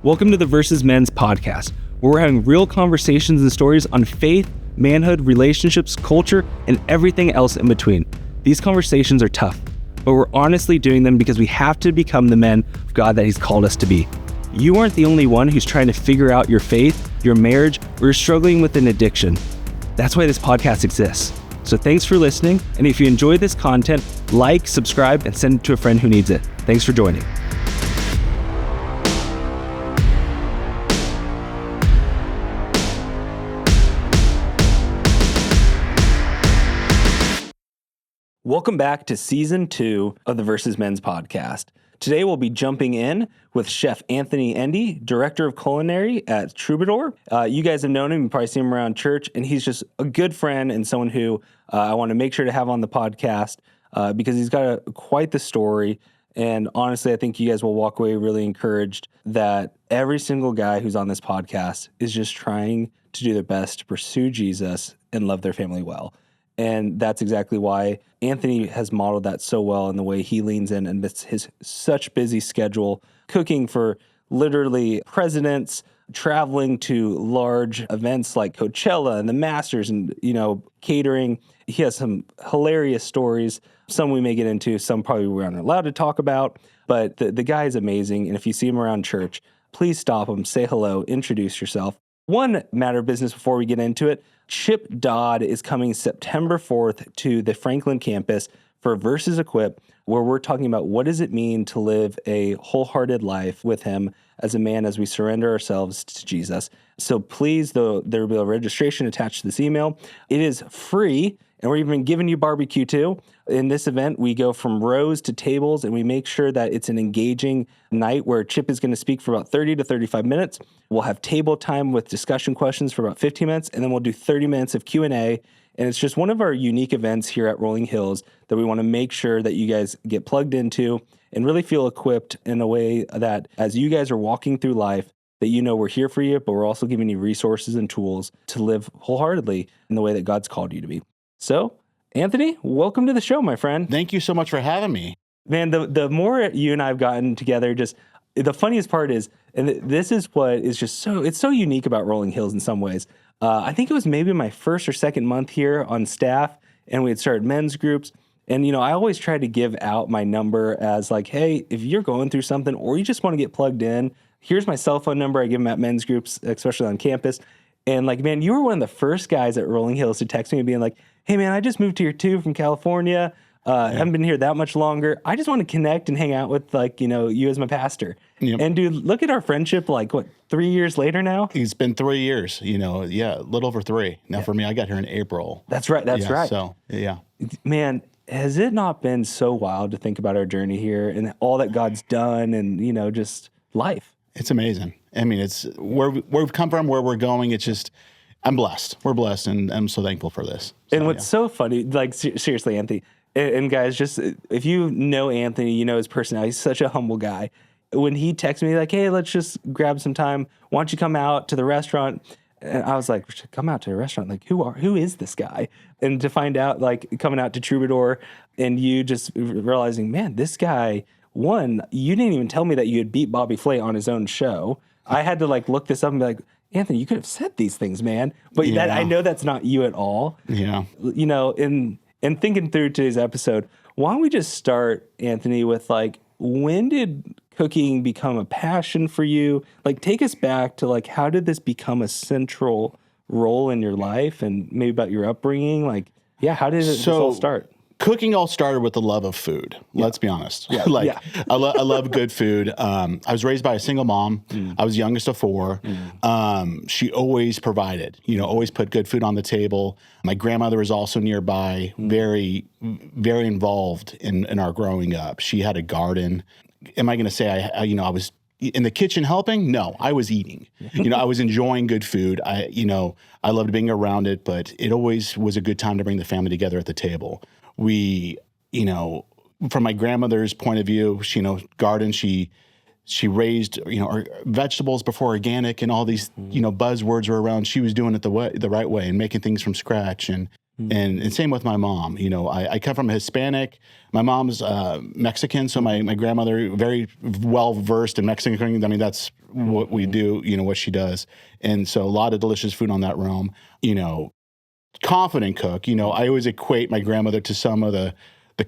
Welcome to the Versus Men's podcast, where we're having real conversations and stories on faith, manhood, relationships, culture, and everything else in between. These conversations are tough, but we're honestly doing them because we have to become the men of God that He's called us to be. You aren't the only one who's trying to figure out your faith, your marriage, or you're struggling with an addiction. That's why this podcast exists. So thanks for listening, and if you enjoy this content, like, subscribe, and send it to a friend who needs it. Thanks for joining. Welcome back to Season 2 of the Versus Men's podcast. Today we'll be jumping in with Chef Anthony Endy, Director of Culinary at Troubadour. You guys have known him, you probably seen him around church, and he's just a good friend and someone who I want to make sure to have on the podcast because he's got quite the story. And honestly, I think you guys will walk away really encouraged that every single guy who's on this podcast is just trying to do their best to pursue Jesus and love their family well. And that's exactly why Anthony has modeled that so well in the way he leans in amidst his such busy schedule, cooking for literally presidents, traveling to large events like Coachella and the Masters and, catering. He has some hilarious stories. Some we may get into, some probably we aren't allowed to talk about, but the guy is amazing. And if you see him around church, please stop him, say hello, introduce yourself. One matter of business before we get into it, Chip Dodd is coming September 4th to the Franklin campus for Versus Equip, where we're talking about what does it mean to live a wholehearted life with him as a man as we surrender ourselves to Jesus. So please, though, there will be a registration attached to this email. It is free, and we're even giving you barbecue too. In this event, we go from rows to tables, and we make sure that it's an engaging night where Chip is going to speak for about 30 to 35 minutes. We'll have table time with discussion questions for about 15 minutes, and then we'll do 30 minutes of Q&A. And it's just one of our unique events here at Rolling Hills that we want to make sure that you guys get plugged into and really feel equipped in a way that as you guys are walking through life, that you know we're here for you, but we're also giving you resources and tools to live wholeheartedly in the way that God's called you to be. So, Anthony, welcome to the show, my friend. Thank you so much for having me. Man, the more you and I have gotten together, just the funniest part is, and this is what is just it's so unique about Rolling Hills in some ways. I think it was maybe my first or second month here on staff, and we had started men's groups. And, I always try to give out my number as like, hey, if you're going through something or you just want to get plugged in, here's my cell phone number. I give them at men's groups, especially on campus. And like, man, you were one of the first guys at Rolling Hills to text me being like, hey, man, I just moved here too from California. Haven't been here that much longer. I just want to connect and hang out with you as my pastor. Yep. And dude, look at our friendship, 3 years later now? It's been 3 years, a little over 3. Now for me, I got here in April. That's right. That's right. So, yeah. Man, has it not been so wild to think about our journey here and all that God's done and, just life? It's amazing. I mean, it's where we've come from, where we're going. It's just, I'm blessed. We're blessed, and I'm so thankful for this. So, and what's so funny, seriously, Anthony, and guys, just if you know Anthony, you know his personality. He's such a humble guy. When he texted me like, hey, let's just grab some time. Why don't you come out to the restaurant? And I was like, come out to a restaurant? Like, who is this guy? And to find out, coming out to Troubadour and you just realizing, man, this guy, one, you didn't even tell me that you had beat Bobby Flay on his own show. I had to look this up and be like, Anthony, you could have said these things, man. But I know that's not you at all. Yeah. In thinking through today's episode, why don't we just start, Anthony, with when did cooking become a passion for you? Take us back to how did this become a central role in your life and maybe about your upbringing? How did this all start? Cooking all started with the love of food. Yeah. Let's be honest. Yeah. I love good food. I was raised by a single mom. I was youngest of 4. She always provided, always put good food on the table. My grandmother was also nearby, very, very involved in our growing up. She had a garden. Am I going to say I was in the kitchen helping? No, I was eating. I was enjoying good food. I loved being around it, but it always was a good time to bring the family together at the table. We, from my grandmother's point of view, garden, she raised, our vegetables before organic and all these, buzzwords were around. She was doing it the right way and making things from scratch. And And same with my mom. You know, I come from a Hispanic. My mom's Mexican, so my grandmother very well versed in Mexican cooking. I mean, that's what we do. You know, what she does, and so a lot of delicious food on that realm. You know, confident cook. You know, I always equate my grandmother to some of the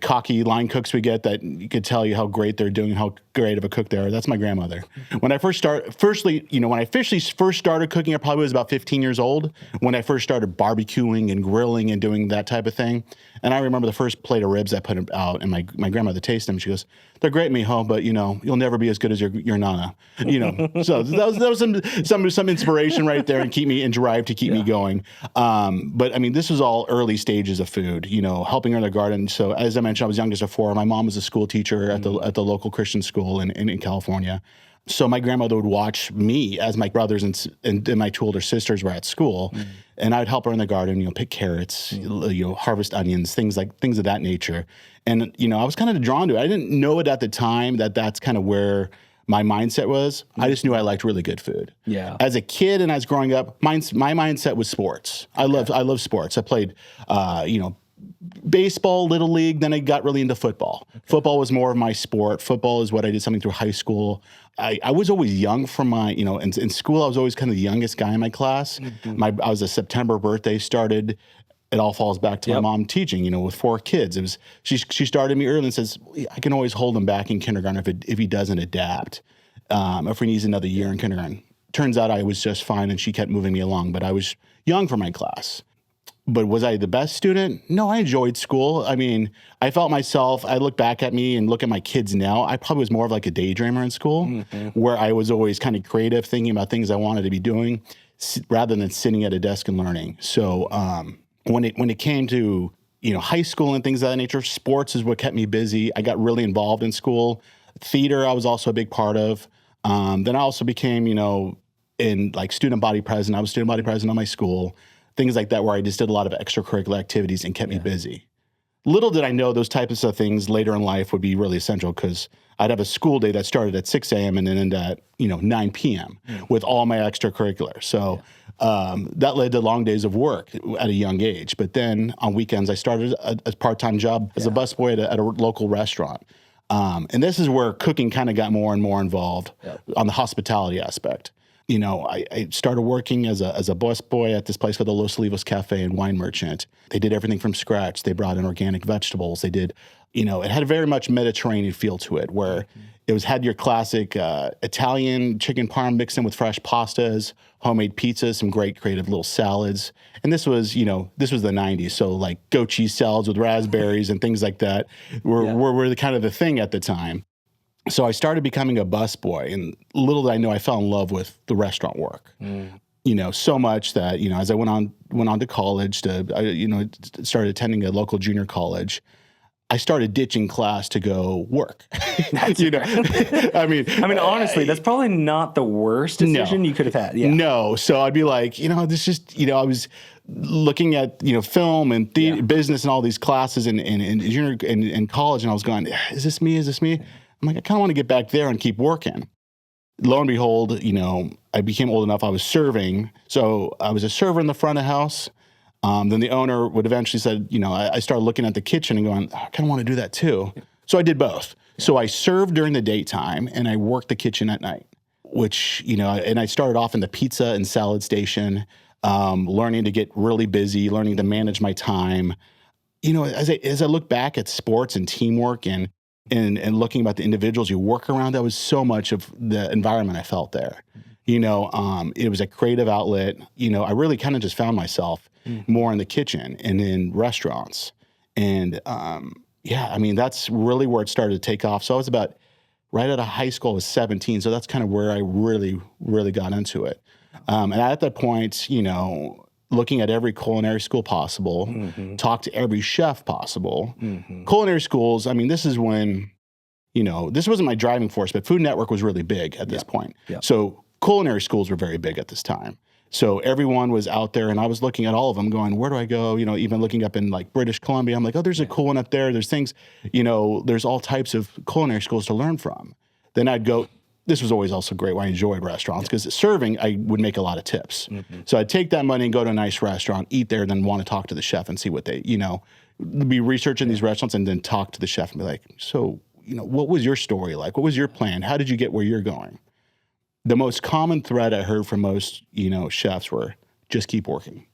cocky line cooks we get that you could tell you how great they're doing, how great of a cook they are. That's my grandmother. When I when I officially first started cooking, I probably was about 15 years old when I first started barbecuing and grilling and doing that type of thing. And I remember the first plate of ribs I put out, and my grandmother tasted them. She goes, "They're great, mijo, but you know, you'll never be as good as your nana." You know, so that was some inspiration right there, and drive to keep me going. But I mean, this was all early stages of food. You know, helping her in the garden. So as I mentioned, I was youngest of four. My mom was a school teacher at the local Christian school in California. So my grandmother would watch me as my brothers and my two older sisters were at school, and I would help her in the garden, you know, pick carrots, you know, harvest onions, things of that nature. And you know, I was kind of drawn to it. I didn't know it at the time that that's kind of where my mindset was. I just knew I liked really good food. Yeah. As a kid and as growing up, my mindset was sports. I love sports. I played, you know, baseball, little league. Then I got really into football. Football was more of my sport. Football is what I did something through high school. I was always young from my, you know, in school, I was always kind of the youngest guy in my class. I was a September birthday started. It all falls back to my mom teaching, you know, with 4 kids. It was, she started me early and says, I can always hold him back in kindergarten if he doesn't adapt, if he needs another year in kindergarten. Turns out I was just fine, and she kept moving me along, but I was young for my class. But was I the best student? No, I enjoyed school. I mean, I felt myself, I look back at me and look at my kids now, I probably was more of like a daydreamer in school, where I was always kind of creative, thinking about things I wanted to be doing, rather than sitting at a desk and learning. So when it came to, you know, high school and things of that nature, sports is what kept me busy. I got really involved in school. Theater, I was also a big part of. Then I also became, you know, in like student body president. I was student body president on my school. Things like that, where I just did a lot of extracurricular activities and kept me busy. Little did I know those types of things later in life would be really essential, because I'd have a school day that started at 6 a.m. and then ended at, you know, 9 p.m. with all my extracurriculars. So that led to long days of work at a young age. But then on weekends, I started a part-time job as a busboy at a local restaurant. And this is where cooking kind of got more and more involved on the hospitality aspect. You know, I started working as a busboy at this place called the Los Olivos Cafe and Wine Merchant. They did everything from scratch. They brought in organic vegetables. They did, you know, it had a very much Mediterranean feel to it, where it had your classic Italian chicken parm mixed in with fresh pastas, homemade pizzas, some great creative little salads. And this was, you know, this was the 90s. So like goat cheese salads with raspberries and things like that were the kind of the thing at the time. So I started becoming a busboy, and little did I know, I fell in love with the restaurant work. You know, so much that, you know, as I went on to college, started attending a local junior college, I started ditching class to go work. You know, I mean, honestly, that's probably not the worst decision you could have had. Yeah. No. So I'd be like, you know, this just, you know, I was looking at, you know, film and business and all these classes in junior and college, and I was going, is this me? Is this me? I'm like, I kind of want to get back there and keep working. Lo and behold, you know, I became old enough. I was serving. So I was a server in the front of the house. Then the owner would eventually said, you know, I started looking at the kitchen and going, I kind of want to do that too. So I did both. So I served during the daytime and I worked the kitchen at night, which, you know, and I started off in the pizza and salad station, learning to get really busy, learning to manage my time. You know, as I look back at sports and teamwork and looking about the individuals you work around, that was so much of the environment I felt there. You know, it was a creative outlet. You know, I really kind of just found myself more in the kitchen and in restaurants. And I mean, that's really where it started to take off. So I was about right out of high school, I was 17. So that's kind of where I really, really got into it. And at that point, you know, looking at every culinary school possible, talk to every chef possible. Culinary schools, I mean, this is when, you know, this wasn't my driving force, but Food Network was really big at this point. So culinary schools were very big at this time. So everyone was out there, and I was looking at all of them going, where do I go? You know, even looking up in like British Columbia, I'm like, oh, there's a cool one up there. There's things, you know, there's all types of culinary schools to learn from. Then I'd go this was always also great when I enjoyed restaurants, because serving, I would make a lot of tips. So I'd take that money and go to a nice restaurant, eat there, and then want to talk to the chef and see what they, be researching these restaurants and then talk to the chef and be like, so, what was your story like? What was your plan? How did you get where you're going? The most common thread I heard from most, chefs were just keep working.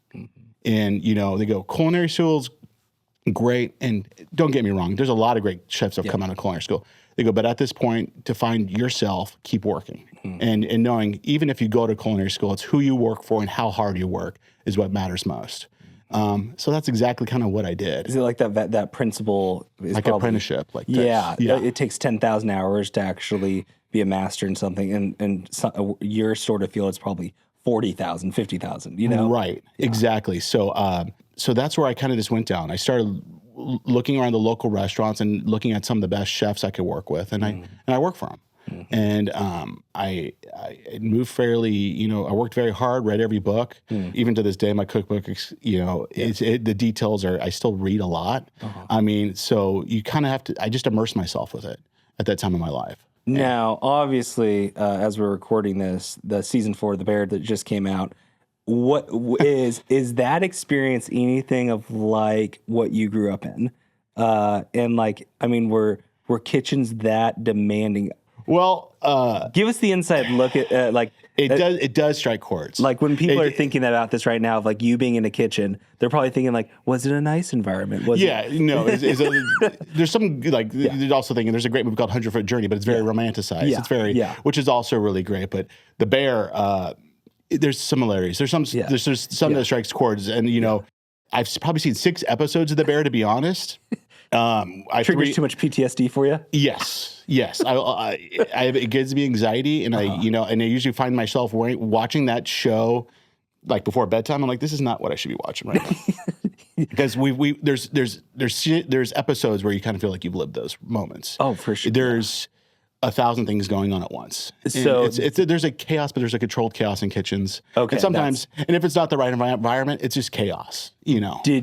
And, they go, culinary school's great. And don't get me wrong, there's a lot of great chefs that come out of culinary school. They go, but at this point, to find yourself, keep working. And knowing, even if you go to culinary school, it's who you work for and how hard you work is what matters most. So that's exactly kind of what I did. Is it like that principle? Is like probably, apprenticeship. Like yeah. It takes 10,000 hours to actually be a master in something. And your sort of field is probably 40,000, 50,000, Right. Yeah. Exactly. So, so that's where I kind of just went down. I started looking around the local restaurants and looking at some of the best chefs I could work with, and I work for them. And I moved fairly, I worked very hard, read every book. Even to this day, my cookbook, the details I still read a lot. I mean, so you kind of have to, I just immersed myself with it at that time of my life. Now, obviously, as we're recording this, the season 4 of The Bear that just came out, what is that experience anything of like what you grew up in? And like, I mean, were kitchens that demanding? Well, give us the inside look at like it does strike chords. Like when people are thinking about this right now, of like you being in a kitchen, they're probably thinking like, was it a nice environment? There's some like they're also thinking there's a great movie called 100-Foot Journey, but it's very romanticized. Yeah. It's very which is also really great. But The Bear, there's similarities. There's some that strikes chords, and I've probably seen 6 episodes of The Bear, to be honest. Triggers too much PTSD for you? Yes. It gives me anxiety, and and I usually find myself watching that show like before bedtime. I'm like, this is not what I should be watching right now, because there's episodes where you kind of feel like you've lived those moments. Oh, for sure. There's 1,000 things going on at once. So there's a chaos, but there's a controlled chaos in kitchens. Okay. And sometimes, and if it's not the right environment, it's just chaos.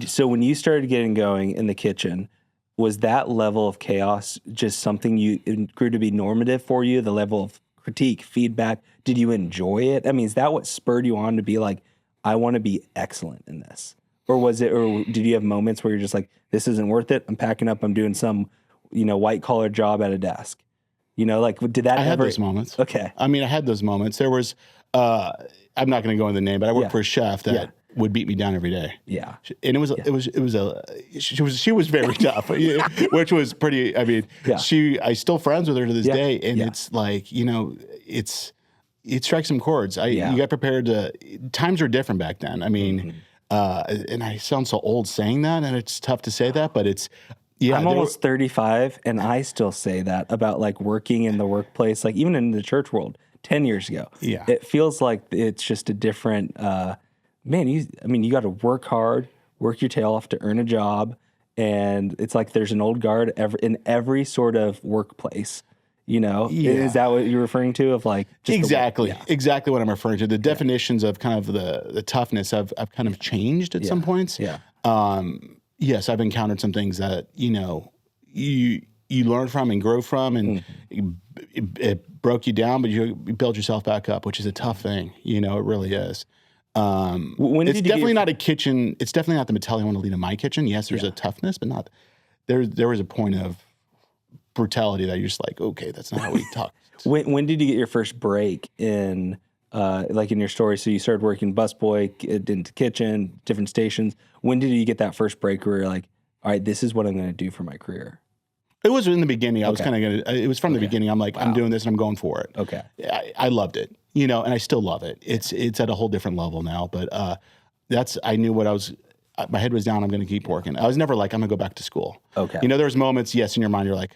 So when you started getting going in the kitchen, was that level of chaos just something it grew to be normative for you? The level of critique, feedback, did you enjoy it? I mean, is that what spurred you on to be like, I want to be excellent in this? Or did you have moments where you're just like, this isn't worth it, I'm packing up, I'm doing some, white collar job at a desk? Like, did that I had those moments. Okay. I mean, I had those moments. There was, I'm not going to go into the name, but I worked for a chef that would beat me down every day. Yeah. And she was very tough, which was pretty, I mean, I still friends with her to this day. And it's like, it strikes some chords. You got prepared times were different back then. I mean, and I sound so old saying that, and it's tough to say that, but it's, I'm almost 35, and I still say that about like working in the workplace, like even in the church world 10 years ago. Yeah. It feels like it's just a different, you got to work hard, work your tail off to earn a job. And it's like there's an old guard in every sort of workplace. Is that what you're referring to? Of like just exactly what I'm referring to. The definitions of kind of the toughness have kind of changed at some points. Yeah. Yes, I've encountered some things that you learn from and grow from, and it broke you down, but you build yourself back up, which is a tough thing. It really is. It's definitely not a kitchen. It's definitely not the mentality I want to lead in my kitchen. Yes, there's a toughness, but not there was a point of brutality that you're just like, okay, that's not how we talk. When did you get your first break in, like in your story? So you started working busboy, into kitchen, different stations. When did you get that first break where you're like, all right, this is what I'm going to do for my career? It was in the beginning. I was kind of it was from the beginning. I'm like, I'm doing this and I'm going for it. Okay. I loved it, and I still love it. It's at a whole different level now, but I knew what I was, my head was down. I'm going to keep working. I was never like, I'm going to go back to school. Okay. There's moments, yes, in your mind, you're like,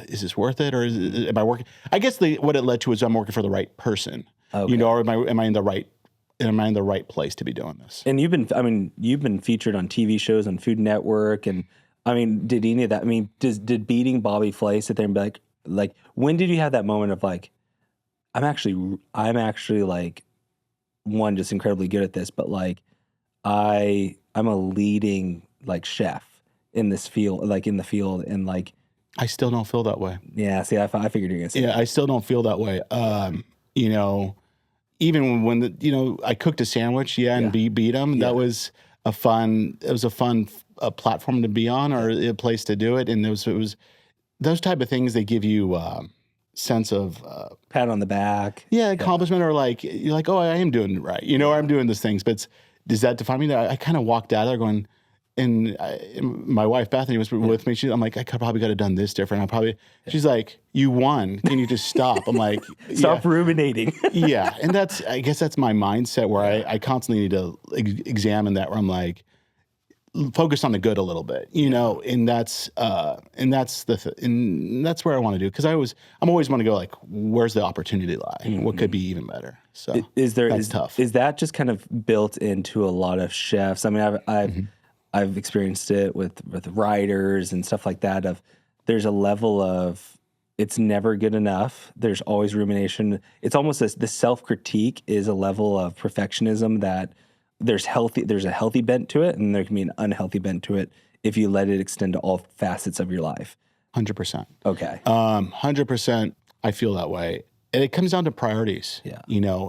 is this worth it? Or am I working? I guess what it led to is I'm working for the right person, or am I in the right place to be doing this? And you've been featured on TV shows on Food Network, and did any of that? Did Beating Bobby Flay sit there and be like, when did you have that moment of like, I'm actually like, one, just incredibly good at this, but like, I'm a leading like chef in this field, like in the field, and like, I still don't feel that way. Yeah. See, I figured you were going to say Yeah, that. I still don't feel that way. You know, even when I cooked a sandwich, and beat them. Yeah. That was a fun. It was a fun platform to be on, or a place to do it. And it was those type of things. They give you sense of Pat on the back. accomplishment, or like you're like, oh, I am doing it right. Or I'm doing these things. But does that define me? I kind of walked out of there going. And my wife Bethany was with me. I'm like, I probably could have done this different. She's like, you won. Can you just stop? I'm like, Stop ruminating. Yeah. And I guess that's my mindset where I constantly need to examine that, where I'm like, focus on the good a little bit, and that's and that's where I want to do. Cause I'm always want to go like, where's the opportunity lie? What could be even better? So that's tough. Is that just kind of built into a lot of chefs? I mean, I've experienced it with writers and stuff like that. There's a level of it's never good enough. There's always rumination. It's almost the self-critique is a level of perfectionism that there's a healthy bent to it, and there can be an unhealthy bent to it if you let it extend to all facets of your life. 100%. Okay. 100%. I feel that way. And it comes down to priorities. Yeah.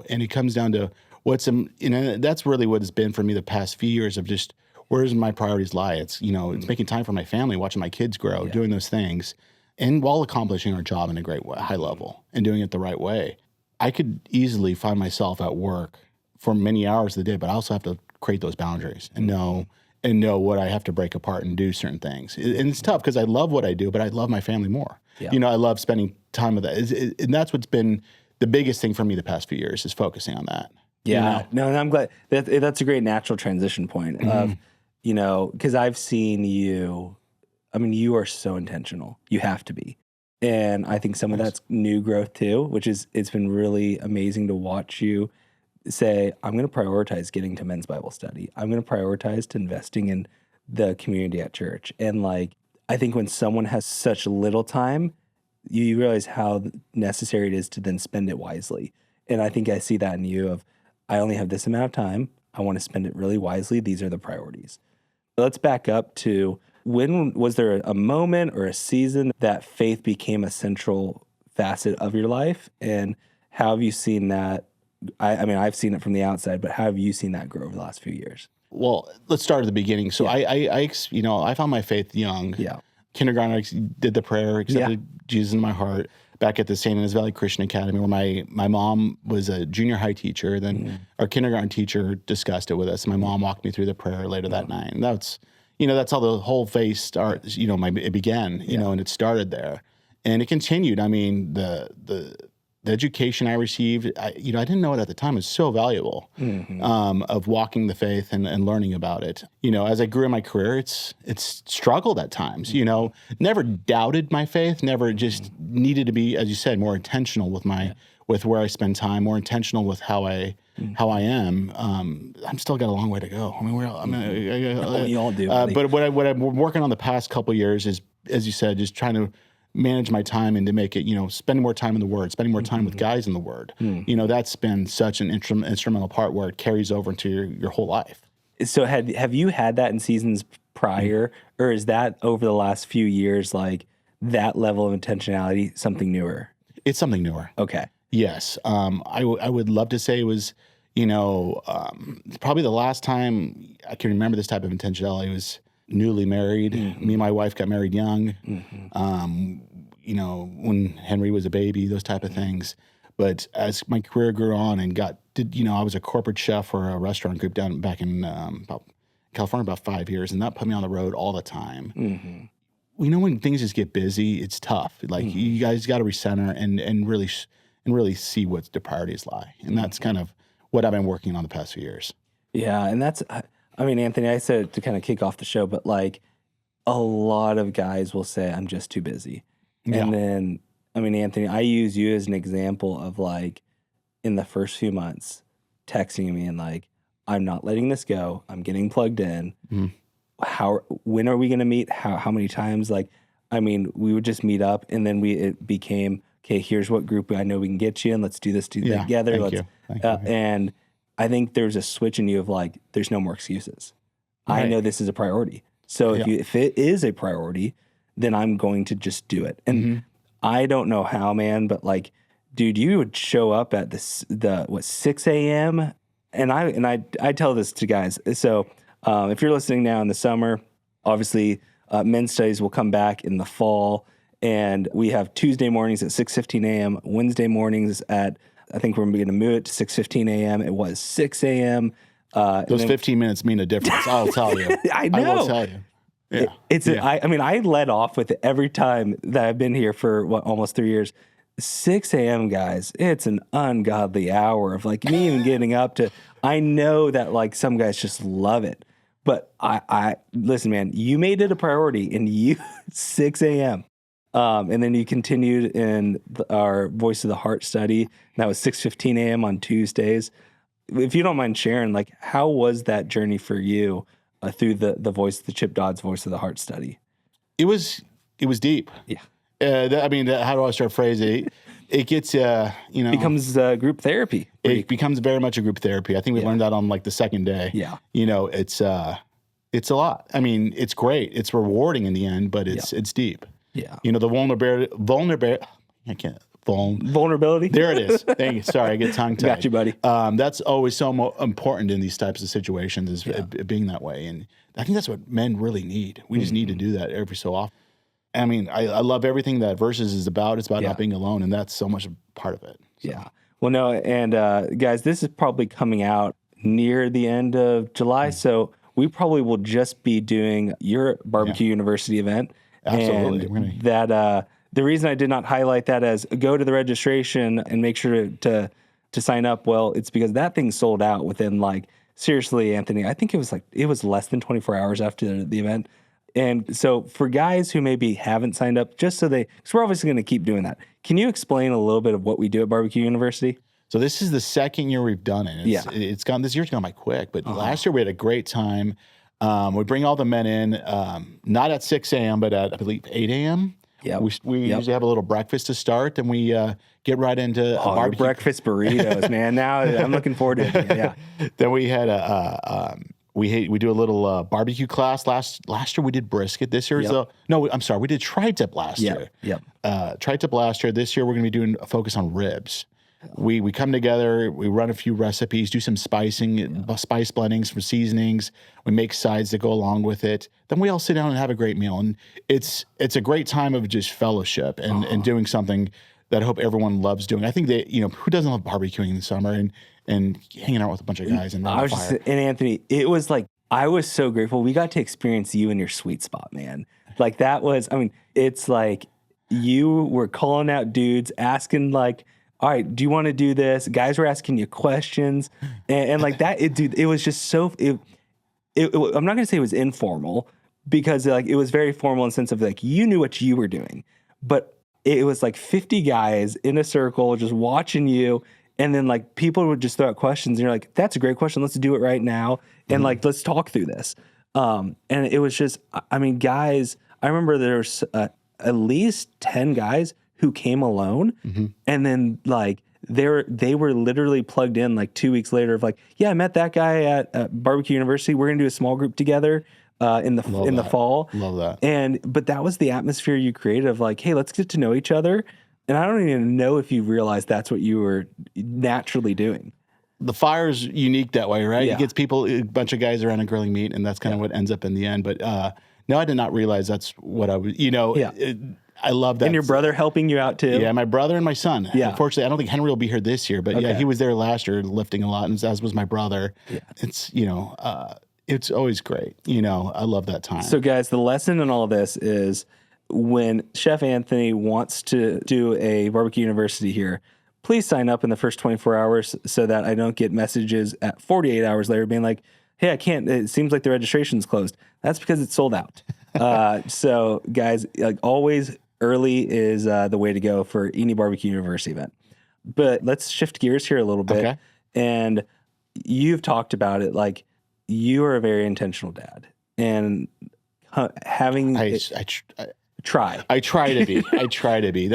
And it comes down to that's really what it's been for me the past few years of just, where does my priorities lie? It's, it's making time for my family, watching my kids grow, doing those things, and while accomplishing our job in a great way, high level, and doing it the right way. I could easily find myself at work for many hours of the day, but I also have to create those boundaries and know what I have to break apart and do certain things. And it's tough because I love what I do, but I love my family more. Yeah. I love spending time with that. And that's what's been the biggest thing for me the past few years is focusing on that. Yeah. No, and I'm glad that's a great natural transition point of, because I've seen you, I mean, you are so intentional. You have to be. And I think some of that's new growth too, it's been really amazing to watch you say, I'm going to prioritize getting to men's Bible study. I'm going to prioritize to investing in the community at church. And I think when someone has such little time, you realize how necessary it is to then spend it wisely. And I think I see that in you of, I only have this amount of time. I want to spend it really wisely. These are the priorities. Let's back up to, when was there a moment or a season that faith became a central facet of your life? And how have you seen that? I mean, I've seen it from the outside, but how have you seen that grow over the last few years? Well, let's start at the beginning. So I found my faith young. Yeah. Kindergarten, I did the prayer, accepted Jesus in my heart. Back at the St. Anna's Valley Christian Academy, where my mom was a junior high teacher. Then our kindergarten teacher discussed it with us. My mom walked me through the prayer later that night. And that's how the whole faith starts, it began, and it started there. And it continued. I mean, the education I received, I didn't know it at the time, was so valuable, of walking the faith and learning about it. As I grew in my career, it's struggled at times, never doubted my faith, never just needed to be, as you said, more intentional with where I spend time, more intentional with how I am. I'm still got a long way to go. I mean, we all do. But what I'm working on the past couple of years is, as you said, just trying to manage my time and to make it, spending more time in the Word, spending more time with guys in the Word. That's been such an instrumental part where it carries over into your whole life. So have you had that in seasons prior, or is that over the last few years, that level of intentionality something newer? It's something newer. Okay. Yes. I would love to say it was, probably the last time I can remember this type of intentionality was newly married. Me and my wife got married young. When Henry was a baby, those type of things. But as my career grew on and I was a corporate chef for a restaurant group back in California about 5 years, and that put me on the road all the time. When things just get busy, it's tough. You guys got to recenter and really see what the priorities lie. And that's kind of what I've been working on the past few years. Yeah, and that's, Anthony, I said it to kind of kick off the show, but a lot of guys will say, I'm just too busy. Yeah. And then, Anthony, I use you as an example of in the first few months, texting me and I'm not letting this go. I'm getting plugged in. When are we going to meet? How many times? We would just meet up, and then it became, okay, here's what group I know we can get you in. Let's do this together. Thank you. And I think there's a switch in you of there's no more excuses. Right. I know this is a priority. So if it is a priority, then I'm going to just do it. And I don't know how, man, but like, dude, you would show up at 6 a.m. And I tell this to guys. So if you're listening now in the summer, obviously men's studies will come back in the fall, and we have Tuesday mornings at 6:15 a.m., Wednesday mornings at, I think we're going to move it to 6:15 a.m. It was 6 a.m. Those 15 minutes mean a difference. I'll tell you. I know. I will tell you. Yeah. I mean, I led off with it every time that I've been here for almost 3 years. 6 a.m., guys, it's an ungodly hour of like me even getting up to, I know that like some guys just love it, but I listen, man, you made it a priority and 6 a.m. And then you continued in our Voice of the Heart study. And that was 6:15 a.m. on Tuesdays. If you don't mind sharing, like, how was that journey for you through the Chip Dodd's Voice of the Heart study? It was deep. Yeah. How do I start phrasing it? It gets, becomes group therapy. It becomes very much a group therapy. I think we learned that on like the second day. Yeah. It's a lot. I mean, it's great. It's rewarding in the end, but it's deep. Yeah. The vulnerability. I can't. Vulnerability. There it is. Thank you. Sorry, I get tongue tied. Got you, buddy. That's always so important in these types of situations, is being that way. And I think that's what men really need. We just need to do that every so often. I mean, I love everything that Versus is about. It's about not being alone, and that's so much a part of it. So. Yeah. Well, no, and guys, this is probably coming out near the end of July, so we probably will just be doing your Barbecue University event. Absolutely. And that the reason I did not highlight that as go to the registration and make sure to sign up, well, it's because that thing sold out within like, seriously, Anthony, I think it was less than 24 hours after the event. And so for guys who maybe haven't signed up, just so because we're obviously going to keep doing that. Can you explain a little bit of what we do at Barbecue University? So this is the second year we've done it. This year's gone by quick, but last year we had a great time. We bring all the men in, not at 6 a.m., but at, I believe, 8 a.m. Yeah, we usually have a little breakfast to start, and we get right into barbecue. Breakfast burritos, man. Now I'm looking forward to it. Yeah. Then we had we do a little barbecue class. Last year we did brisket. This year we did tri-tip last year. Yep. Tri-tip last year. This year we're going to be doing a focus on ribs. We come together, we run a few recipes, do some spicing, spice blendings, some seasonings. We make sides that go along with it. Then we all sit down and have a great meal. And it's a great time of just fellowship and doing something that I hope everyone loves doing. I think that, who doesn't love barbecuing in the summer and hanging out with a bunch of guys and around the fire. And Anthony, it was like, I was so grateful. We got to experience you in your sweet spot, man. Like that was, it's like you were calling out dudes, asking like, all right, do you want to do this? Guys were asking you questions, and like that, it was just so. I'm not gonna say it was informal because like it was very formal in the sense of like you knew what you were doing, but it was like 50 guys in a circle just watching you, and then like people would just throw out questions, and you're like, "That's a great question. Let's do it right now, and like let's talk through this." And it was just, guys. I remember there's at least 10 guys who came alone, and then like they were literally plugged in like 2 weeks later of like, yeah, I met that guy at Barbecue University. We're gonna do a small group together in the fall. Love that. But that was the atmosphere you created of like, hey, let's get to know each other. And I don't even know if you realized that's what you were naturally doing. The fire's unique that way, right? Yeah. It gets people, a bunch of guys around a grilling meat, and that's kind of what ends up in the end. But no, I did not realize that's what I was, I love that. And your brother helping you out too. Yeah, my brother and my son. Yeah. Unfortunately, I don't think Henry will be here this year, but he was there last year lifting a lot, and as was my brother. Yeah. It's always great. I love that time. So guys, the lesson in all of this is when Chef Anthony wants to do a Barbecue University here, please sign up in the first 24 hours so that I don't get messages at 48 hours later being like, hey, I can't, it seems like the registration's closed. That's because it's sold out. So guys, like always, early is the way to go for any Barbecue University event. But let's shift gears here a little bit. Okay. And you've talked about it, like you are a very intentional dad. And having... I try to be. I try to be.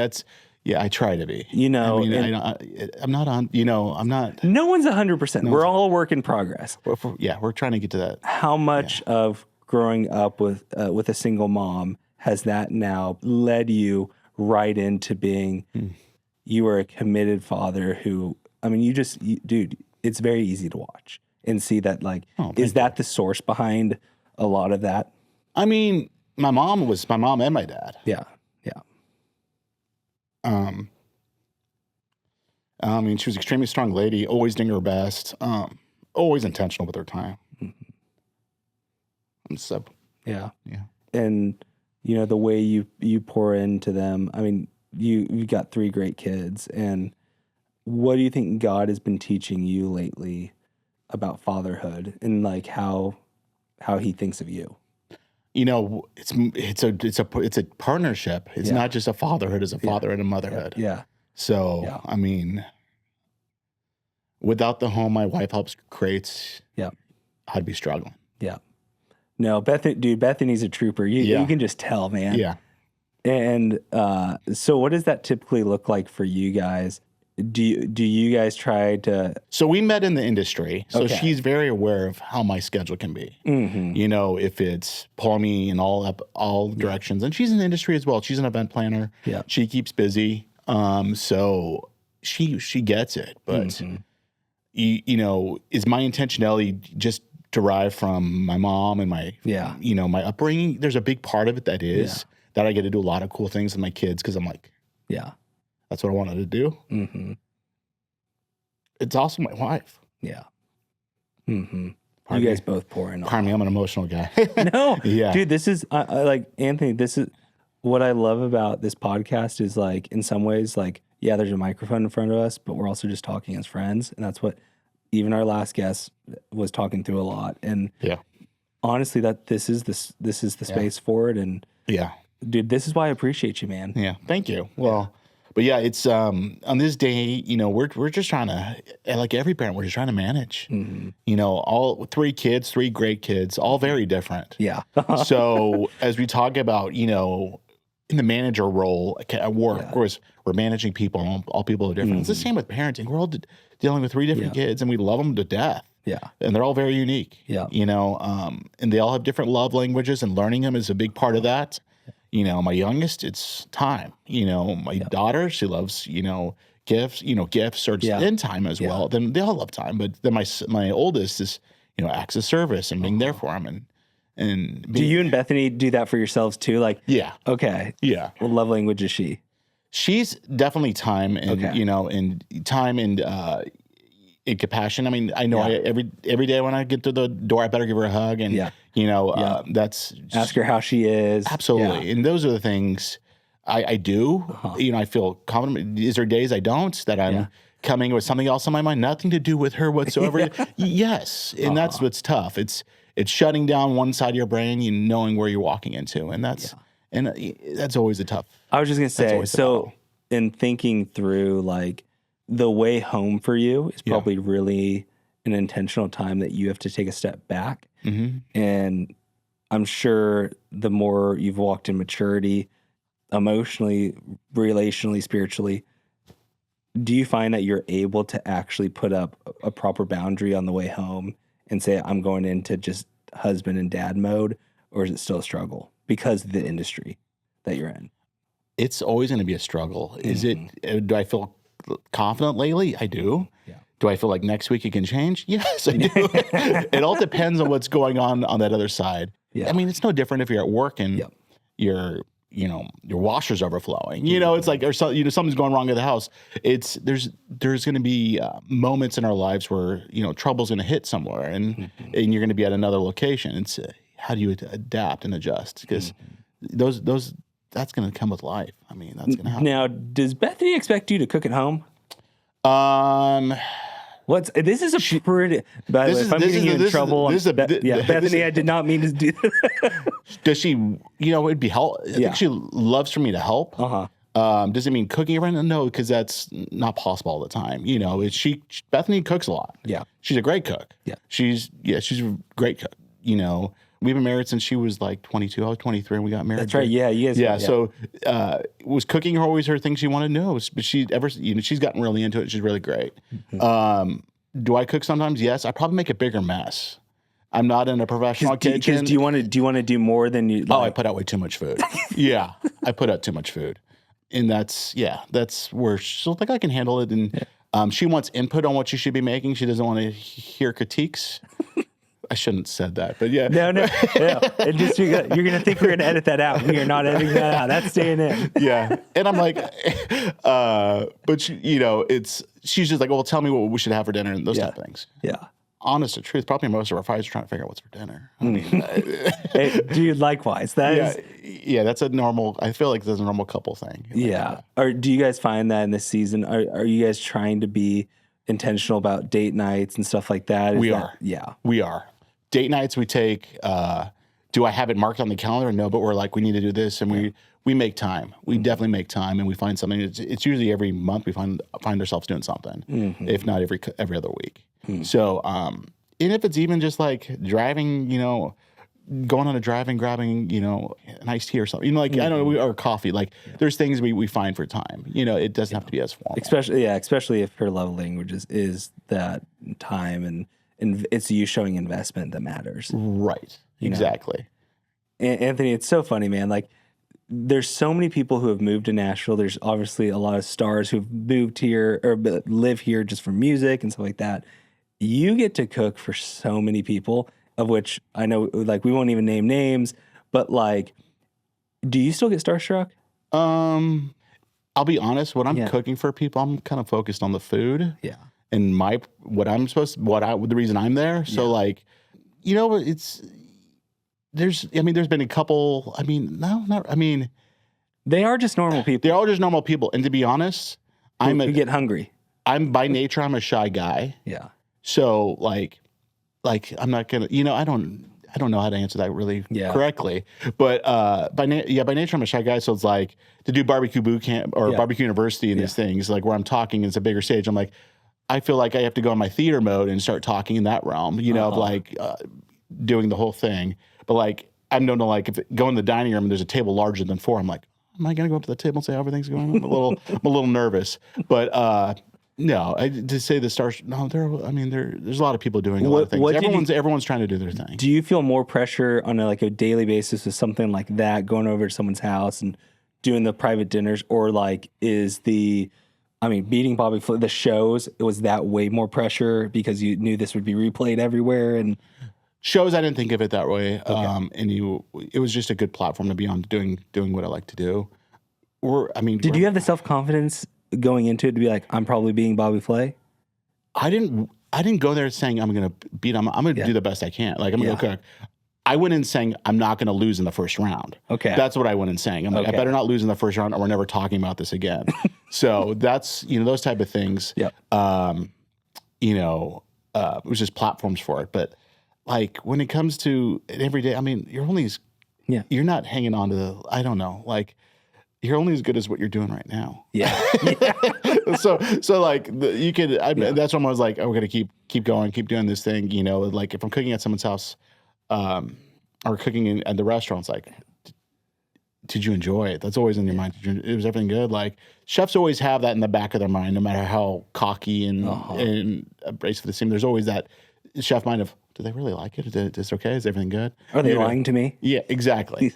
I try to be. I'm not on, I'm not... No one's 100%. We're all a work in progress. We're trying to get to that. How much of growing up with a single mom has that now led you right into being, you are a committed father who, I mean, dude, it's very easy to watch and see that, like, is that the source behind a lot of that? I mean, my mom and my dad. Yeah. I mean, she was an extremely strong lady, always doing her best, always intentional with her time. So, yeah. yeah. And, you know, the way you pour into them, I mean, you've got 3 great kids, and what do you think God has been teaching you lately about fatherhood and like how he thinks of you? You know, it's a partnership. It's not just a fatherhood; it's a father and a motherhood. Yeah. So, I mean, without the home my wife helps create, I'd be struggling. Yeah. No, Bethany's a trooper. You can just tell, man. Yeah. And so what does that typically look like for you guys? Do you guys try to... So we met in the industry. So she's very aware of how my schedule can be. You know, if it's pulling me in all directions. And she's in the industry as well. She's an event planner. Yeah. She keeps busy. So she gets it. But, you know, is my intentionality just derived from my mom and my, you know, my upbringing? There's a big part of it that is that I get to do a lot of cool things with my kids because I'm like, that's what I wanted to do. It's also my wife. Yeah. You guys both pour in. Pardon me, I'm an emotional guy. No, dude, this is like, Anthony, this is what I love about this podcast is, like, in some ways, like, yeah, there's a microphone in front of us, but we're also just talking as friends. And that's what even our last guest was talking through a lot. And honestly, that this is the space for it. And dude, this is why I appreciate you, man. Yeah. Thank you. Well, but yeah, it's on this day, you know, we're just trying to, like every parent, we're just trying to manage. You know, all 3 kids, 3 great kids, all very different. Yeah. So as we talk about, you know, in the manager role at work, of course, we're managing people. All people are different. It's the same with parenting. We're all dealing with 3 different kids, and we love them to death. Yeah. And they're all very unique. Yeah. You know, and they all have different love languages, and learning them is a big part of that. You know, my youngest, it's time. You know, my daughter, she loves, you know, gifts or in time as well. Then they all love time. But then my oldest is, you know, acts of service and being there for them. And do you and Bethany do that for yourselves too? Like, okay. Yeah. What love language is she? She's definitely time and, you know, and time and compassion. I mean, I know every day when I get to the door, I better give her a hug and, you know, that's... Ask her how she is. Absolutely. Yeah. And those are the things I do. You know, I feel confident. Is there days I don't, that I'm coming with something else on my mind, nothing to do with her whatsoever? Yes. And that's what's tough. It's shutting down one side of your brain, you knowing where you're walking into. And that's always a tough... I was just going to say, so in thinking through, like, the way home for you is probably really an intentional time that you have to take a step back. And I'm sure the more you've walked in maturity, emotionally, relationally, spiritually, do you find that you're able to actually put up a proper boundary on the way home and say, I'm going into just husband and dad mode, or is it still a struggle because of the industry that you're in? It's always going to be a struggle. Is it, do I feel confident lately? I do. Yeah. Do I feel like next week it can change? Yes, I do. It all depends on what's going on that other side. Yeah. I mean, it's no different if you're at work and your washer's overflowing. You know, it's like, or so, you know, something's going wrong at the house. There's going to be moments in our lives where, you know, trouble's going to hit somewhere, and you're going to be at another location. It's how do you adapt and adjust? Because that's going to come with life. I mean, that's going to happen. Now, does Bethany expect you to cook at home? This is a pretty... By the way, if I'm getting you in trouble, Bethany, I did not mean to do that. Does she, you know, it'd be help. I think she loves for me to help. Does it mean cooking everything? No, because that's not possible all the time. You know, Bethany cooks a lot. Yeah. She's a great cook. Yeah. She's a great cook. You know, we've been married since she was like 22. I was 23 and we got married. That's right. Yeah. You guys. Yeah. So, was cooking always her thing she wanted to know? But she's gotten really into it. She's really great. Do I cook sometimes? Yes. I probably make a bigger mess I'm not in a professional kitchen. Do you want to do more than you? I put out way too much food. Yeah, I put out too much food, and that's where she's like, I can handle it. And she wants input on what she should be making. She doesn't want to hear critiques. I shouldn't have said that, but yeah. No. It just, you're gonna think we're gonna edit that out. We are not editing that out. That's staying in. Yeah, and I'm like, but she's just like, well, tell me what we should have for dinner and those type of things. Yeah. Honest to truth, probably most of our fights are trying to figure out what's for dinner. I mean, Hey, dude, likewise. That's a normal. I feel like that's a normal couple thing. Yeah. Or do you guys find that in this season? Are you guys trying to be intentional about date nights and stuff like that? We are. Yeah. We are. Date nights we take. Do I have it marked on the calendar? No, but we're like, we need to do this, and we make time. We definitely make time, and we find something. It's usually every month we find ourselves doing something, if not every other week. So, and if it's even just like driving, going on a drive and grabbing, an iced tea or something, I don't know, or coffee. Like, there's things we find for time. It doesn't have to be as formal. Especially if her love language is that time and it's you showing investment that matters. Right. Exactly. Anthony, it's so funny, man. Like, there's so many people who have moved to Nashville. There's obviously a lot of stars who've moved here or live here just for music and stuff like that. You get to cook for so many people, of which I know, like, we won't even name names, but like, do you still get starstruck? I'll be honest, when I'm cooking for people, I'm kind of focused on the food. Yeah. And the reason I'm there. So like, there's been a couple, they are just normal people. They're all just normal people. And to be honest, you get hungry. I'm by nature, I'm a shy guy. Yeah. So like I'm not gonna, I don't know how to answer that really correctly, but by nature I'm a shy guy. So it's like to do barbecue boot camp or barbecue university and these things, like where I'm talking, it's a bigger stage. I'm like, I feel like I have to go in my theater mode and start talking in that realm, of like doing the whole thing. But like I'm known to like if go in the dining room and there's a table larger than 4, I'm like, am I gonna go up to the table and say how everything's going? I'm a little nervous, but. No, to say the stars. No, there's a lot of people doing a lot of things. Everyone's trying to do their thing. Do you feel more pressure on a daily basis with something like that, going over to someone's house and doing the private dinners, or like beating Bobby Flay, the shows? Was that way more pressure because you knew this would be replayed everywhere? And shows, I didn't think of it that way. Okay. It was just a good platform to be on, doing what I like to do. Did you have the self-confidence going into it to be like, I'm probably being Bobby Flay? I didn't go there saying I'm gonna beat him. I'm gonna do the best I can. Like I'm gonna go cook. I went in saying I'm not gonna lose in the first round. Okay. That's what I went in saying. I'm like, I better not lose in the first round or we're never talking about this again. So that's those type of things. Yeah. It was just platforms for it. But like when it comes to every day, you're not hanging on to I don't know, like you're only as good as what you're doing right now. Yeah. So like you could. That's when I was like, we're gonna keep going, keep doing this thing. Like if I'm cooking at someone's house, or cooking at the restaurants, like, did you enjoy it? That's always in your mind. Was everything good? Like chefs always have that in the back of their mind, no matter how cocky and abrasive they seem. There's always that chef mind of, do they really like it? Is it okay? Is everything good? Are they lying to me? Yeah, exactly.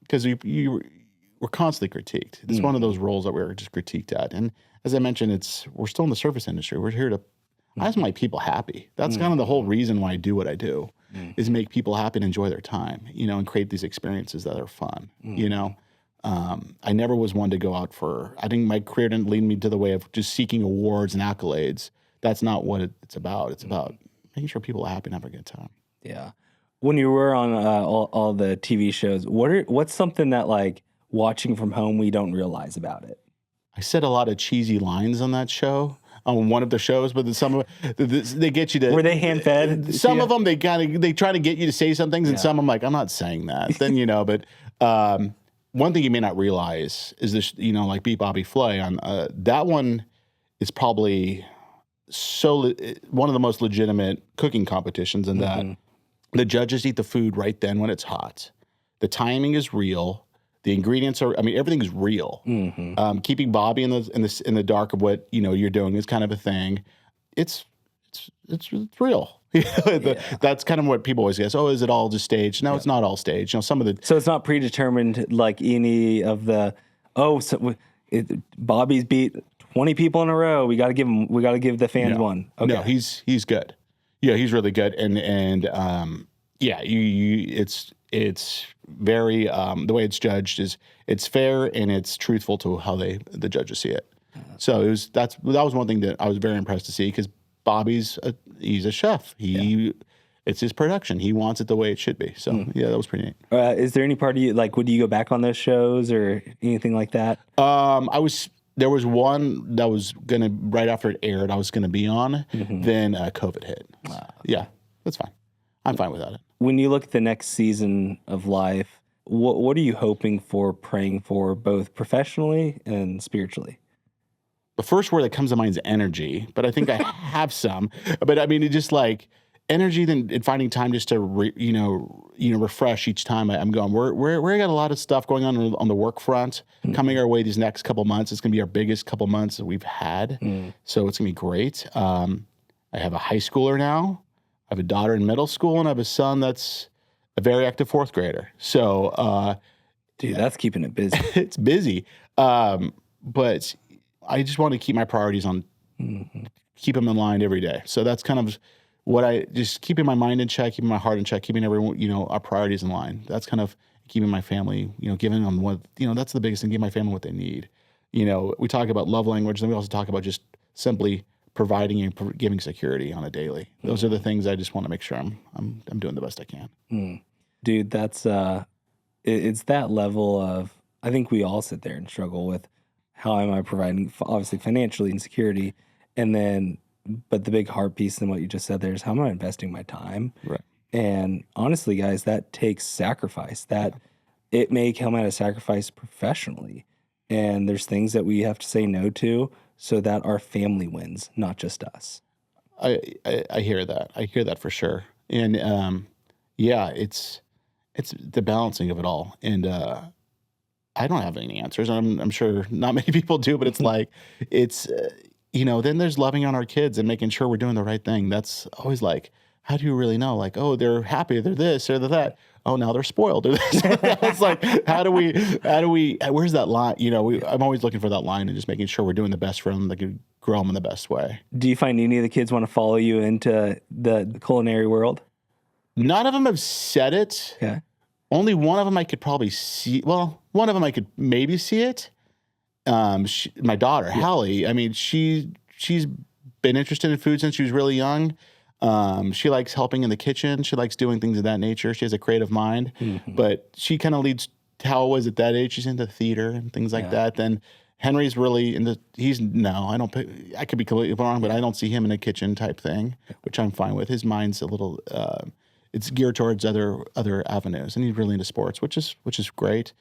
Because we're constantly critiqued. It's one of those roles that we're just critiqued at. And as I mentioned, we're still in the service industry. We're here to I just make people happy. That's kind of the whole reason why I do what I do, is make people happy and enjoy their time, and create these experiences that are fun, I never was one to go out my career didn't lead me to the way of just seeking awards and accolades. That's not what it's about. It's about making sure people are happy and have a good time. Yeah. When you were on all the TV shows, what's something that like watching from home we don't realize about it? I said a lot of cheesy lines on that show, on one of the shows, but some of they get you to. Were they hand fed? Some of them they try to get you to say some things, and some I'm like, I'm not saying that. Then But one thing you may not realize is this, like Beat Bobby Flay on that one is probably one of the most legitimate cooking competitions in that the judges eat the food right then when it's hot. The timing is real. The ingredients are, everything's real. Keeping Bobby in the dark of what, you're doing is kind of a thing. It's real. That's kind of what people always guess. Oh, is it all just staged? No, it's not all staged. Some of the So it's not predetermined like any of the. Bobby's beat 20 people in a row. We got to give the fans one. Okay. No, he's good. Yeah, he's really good, and it's very the way it's judged is it's fair and it's truthful to how the judges see it. So that was one thing that I was very impressed to see, because Bobby's he's a chef. It's his production. He wants it the way it should be. So that was pretty neat. Is there any part of you like? Would you go back on those shows or anything like that? There was one that was gonna, right after it aired, I was gonna be on. Then COVID hit. Yeah, that's fine. I'm fine without it. When you look at the next season of life, what are you hoping for, praying for, both professionally and spiritually? The first word that comes to mind is energy, but I think I have some. But I mean, it's just like energy, then and finding time just to refresh each time I'm going. We're got a lot of stuff going on the work front coming our way these next couple months. It's going to be our biggest couple months that we've had, so it's going to be great. I have a high schooler now. I have a daughter in middle school, and I have a son that's a very active fourth grader. So, dude, that's keeping it busy. It's busy, but I just want to keep my priorities on, keep them in line every day. So that's kind of what just keeping my mind in check, keeping my heart in check, keeping everyone, our priorities in line. That's kind of keeping my family, giving them what, that's the biggest thing, giving my family what they need. We talk about love language, then we also talk about just simply providing and giving security on a daily. Those are the things I just want to make sure I'm doing the best I can. Dude, that's it's that level of, I think we all sit there and struggle with, how am I providing, obviously financially, and security, and then, but the big heart piece in what you just said there is, how am I investing my time? Right. And honestly, guys, that takes sacrifice. It may come at a sacrifice professionally, and there's things that we have to say no to so that our family wins, not just us. I hear that. I hear that for sure. And it's the balancing of it all. And I don't have any answers. I'm sure not many people do, but it's like, then there's loving on our kids and making sure we're doing the right thing. That's always like, how do you really know? Like, oh, they're happy, they're this or they're that. Oh, now they're spoiled. It's like, how do we, where's that line? I'm always looking for that line and just making sure we're doing the best for them, that could grow them in the best way. Do you find any of the kids want to follow you into the culinary world? None of them have said it. Okay. Only one of them I could probably see. Well, one of them I could maybe see it. My daughter, Hallie, I mean, she's been interested in food since she was really young. She likes helping in the kitchen. She likes doing things of that nature. She has a creative mind, but she kind of leads, how was at that age? She's into theater and things like that. Then Henry's really I could be completely wrong, but I don't see him in a kitchen type thing, which I'm fine with. His mind's a little, it's geared towards other avenues, and he's really into sports, which is great.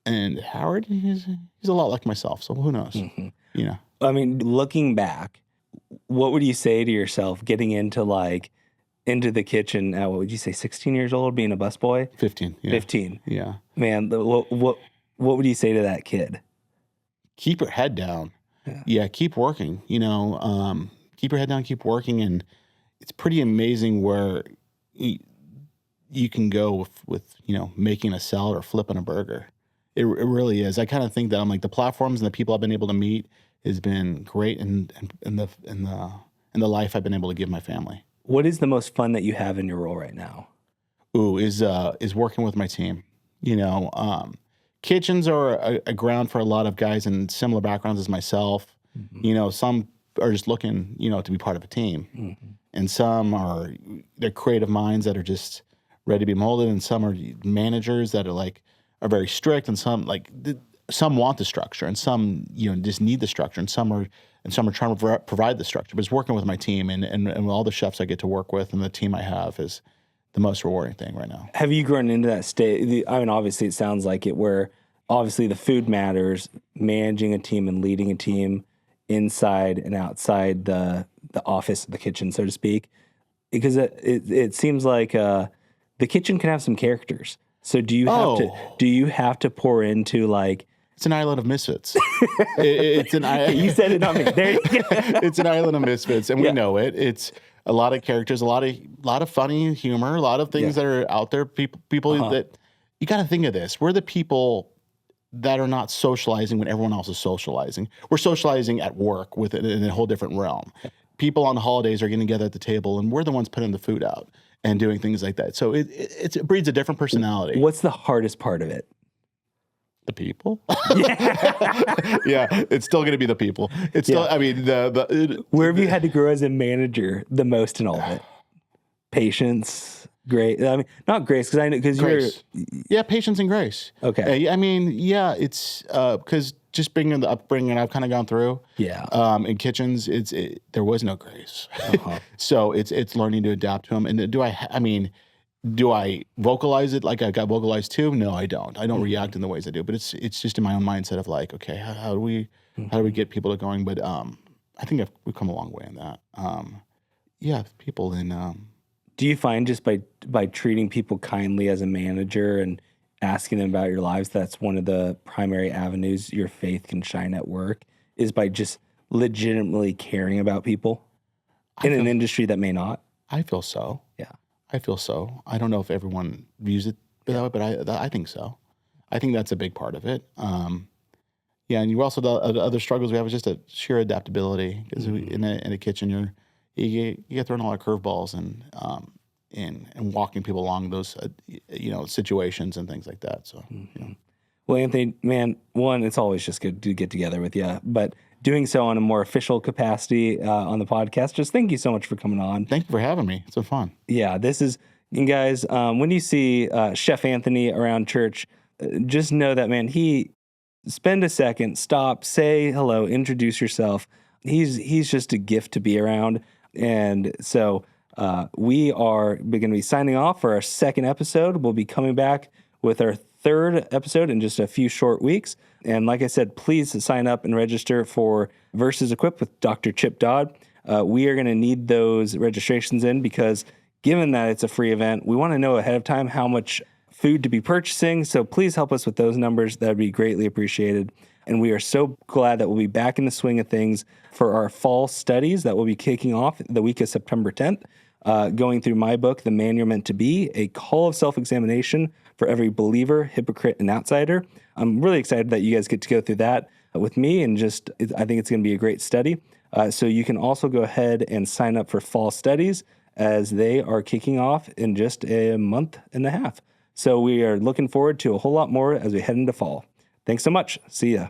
And Howard, he's a lot like myself, so who knows? I mean, looking back, what would you say to yourself getting into the kitchen at, what would you say, 16 years old, being a busboy? 15. Yeah. 15. Yeah. Man, what would you say to that kid? Keep your head down. Yeah, keep working. Keep your head down, keep working, and it's pretty amazing where you can go with making a salad or flipping a burger. It really is. I kind of think that I'm like, the platforms and the people I've been able to meet has been great in the life I've been able to give my family. What is the most fun that you have in your role right now? Is working with my team. Kitchens are a ground for a lot of guys in similar backgrounds as myself. Some are just looking, to be part of a team, and some they're creative minds that are just ready to be molded, and some are managers that are very strict, and some want the structure, and some just need the structure, and some are trying to provide the structure. But it's working with my team and all the chefs I get to work with, and the team I have is the most rewarding thing right now. Have you grown into that state? I mean, obviously it sounds like it, where obviously the food matters, managing a team and leading a team inside and outside the office, the kitchen, so to speak, because it seems like the kitchen can have some characters. So do you have to pour into It's an island of misfits. You said it, not me. There you go. It's an island of misfits, and we know it. It's a lot of characters, a lot of funny humor, a lot of things that are out there. People that you got to think of this. We're the people that are not socializing when everyone else is socializing. We're socializing at work with it in a whole different realm. People on the holidays are getting together at the table, and we're the ones putting the food out and doing things like that. So it breeds a different personality. What's the hardest part of it? The people. Yeah, it's still going to be the people. It's still. I mean, where have you had to grow as a manager the most in all of it? Patience. Great. I mean, not grace, because I know you're patience and grace. Okay. I mean, it's because just being in the upbringing I've kind of gone through. Yeah. In kitchens, there was no grace, so it's learning to adapt to them. And do I vocalize it like I got vocalized too? No, I don't. I don't react in the ways I do. But it's just in my own mindset of like, okay, how do we get people to going? But I think we've come a long way in that. People in. Do you find just by treating people kindly as a manager and asking them about your lives, that's one of the primary avenues your faith can shine at work, is by just legitimately caring about people in an industry that may not? I feel so. Yeah. I feel so. I don't know if everyone views it that way, but I think so. I think that's a big part of it. And you also, the other struggles we have is just a sheer adaptability, because in a kitchen, you get thrown a lot of curveballs and walking people along those situations and things like that. So, Well, Anthony, man, one, it's always just good to get together with you, but doing so on a more official capacity on the podcast, just thank you so much for coming on. Thank you for having me. It's been fun. Yeah, and guys, when you see Chef Anthony around church, just know that, man, spend a second, stop, say hello, introduce yourself. He's just a gift to be around. And so we are going to be signing off for our second episode. We'll be coming back with our third episode in just a few short weeks. And like I said, please sign up and register for Versus Equipped with Dr. Chip Dodd. We are going to need those registrations in, because given that it's a free event, we want to know ahead of time how much food to be purchasing. So please help us with those numbers. That would be greatly appreciated. And we are so glad that we'll be back in the swing of things for our fall studies that will be kicking off the week of September 10th, going through my book, The Man You're Meant to Be, a call of self-examination for every believer, hypocrite, and outsider. I'm really excited that you guys get to go through that with me, and I think it's going to be a great study. So you can also go ahead and sign up for fall studies, as they are kicking off in just a month and a half. So we are looking forward to a whole lot more as we head into fall. Thanks so much. See ya.